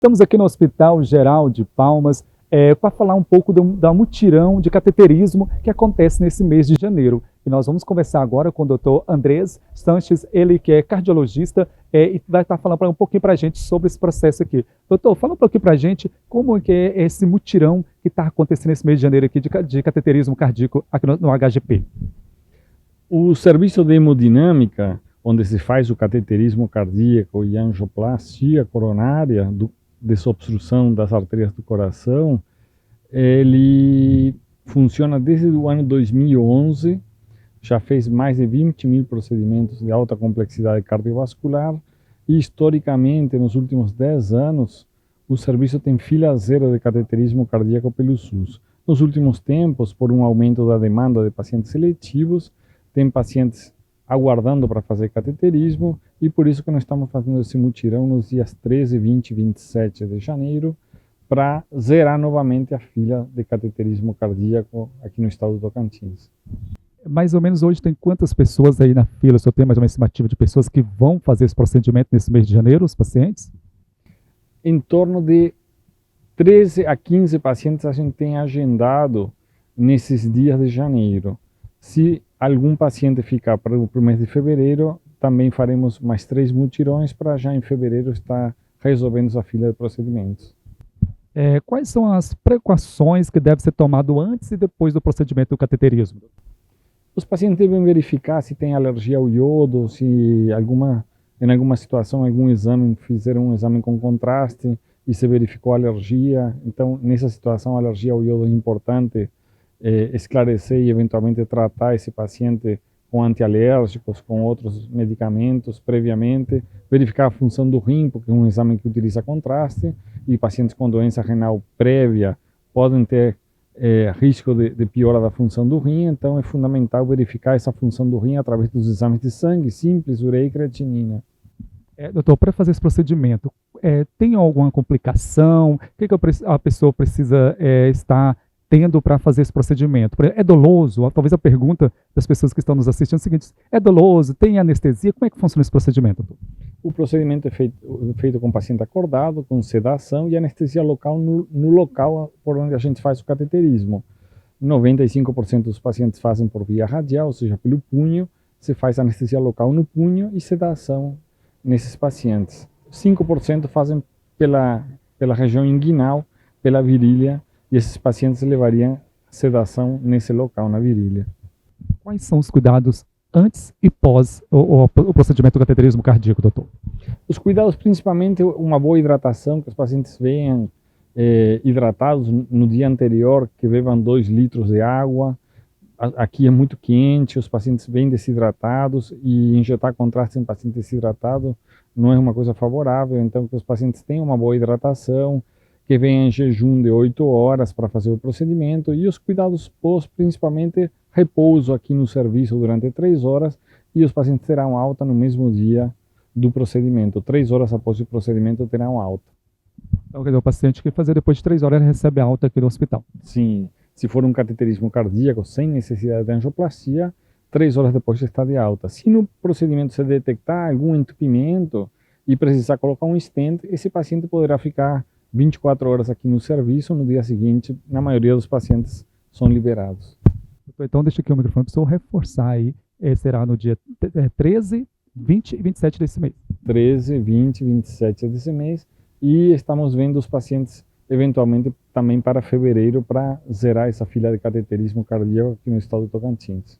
Estamos aqui no Hospital Geral de Palmas para falar um pouco da mutirão de cateterismo que acontece nesse mês de janeiro. E nós vamos conversar agora com o Dr. Andrés Sanches, ele que é cardiologista e vai estar falando um pouquinho para a gente sobre esse processo aqui. Doutor, fala um pouquinho para a gente como que é esse mutirão que está acontecendo nesse mês de janeiro aqui de cateterismo cardíaco aqui no HGP. O serviço de hemodinâmica, onde se faz o cateterismo cardíaco e angioplastia coronária, desobstrução das artérias do coração, ele funciona desde o ano 2011, já fez mais de 20 mil procedimentos de alta complexidade cardiovascular e, historicamente, nos últimos 10 anos, o serviço tem fila zero de cateterismo cardíaco pelo SUS. Nos últimos tempos, por um aumento da demanda de pacientes seletivos, tem pacientes aguardando para fazer cateterismo e por isso que nós estamos fazendo esse mutirão nos dias 13, 20 e 27 de janeiro para zerar novamente a fila de cateterismo cardíaco aqui no estado do Tocantins. Mais ou menos hoje tem quantas pessoas aí na fila? O senhor tem mais ou menos uma estimativa de pessoas que vão fazer esse procedimento nesse mês de janeiro, os pacientes? Em torno de 13 a 15 pacientes a gente tem agendado nesses dias de janeiro. Se algum paciente ficar para o mês de fevereiro, também faremos mais 3 mutirões para já em fevereiro estar resolvendo a fila de procedimentos. Quais são as precauções que devem ser tomadas antes e depois do procedimento do cateterismo? Os pacientes devem verificar se tem alergia ao iodo, se em alguma situação, algum exame, fizeram um exame com contraste e se verificou alergia. Então, nessa situação, a alergia ao iodo é importante esclarecer e eventualmente tratar esse paciente com antialérgicos, com outros medicamentos previamente, verificar a função do rim, porque é um exame que utiliza contraste, e pacientes com doença renal prévia podem ter risco de piora da função do rim, então é fundamental verificar essa função do rim através dos exames de sangue simples, ureia e creatinina. Doutor, para fazer esse procedimento, tem alguma complicação? O que a pessoa precisa estar tendo para fazer esse procedimento? É doloso? Talvez a pergunta das pessoas que estão nos assistindo é a seguinte: é doloso? Tem anestesia? Como é que funciona esse procedimento, doutor? O procedimento é feito com o paciente acordado, com sedação e anestesia local no local por onde a gente faz o cateterismo. 95% dos pacientes fazem por via radial, ou seja, pelo punho. Se faz anestesia local no punho e sedação nesses pacientes. 5% fazem pela região inguinal, pela virilha, e esses pacientes levariam sedação nesse local, na virilha. Quais são os cuidados antes e pós o procedimento do cateterismo cardíaco, doutor? Os cuidados, principalmente, uma boa hidratação, que os pacientes venham hidratados no dia anterior, que bebam 2 litros de água. Aqui é muito quente, os pacientes vêm desidratados e injetar contraste em paciente desidratado não é uma coisa favorável, então que os pacientes tenham uma boa hidratação, que venham em jejum de 8 horas para fazer o procedimento e os cuidados pós, principalmente repouso aqui no serviço durante 3 horas e os pacientes terão alta no mesmo dia do procedimento. 3 horas após o procedimento terão alta. Então, quer dizer, o paciente que fazer depois de 3 horas ele recebe alta aqui no hospital? Sim. Se for um cateterismo cardíaco sem necessidade de angioplastia, 3 horas depois está de alta. Se no procedimento se detectar algum entupimento e precisar colocar um stent, esse paciente poderá ficar 24 horas aqui no serviço, no dia seguinte, na maioria dos pacientes são liberados. Então, deixa aqui o microfone para o senhor reforçar aí, será no dia 13, 20 e 27 desse mês. 13, 20 e 27 desse mês, e estamos vendo os pacientes eventualmente também para fevereiro, para zerar essa fila de cateterismo cardíaco aqui no estado do Tocantins.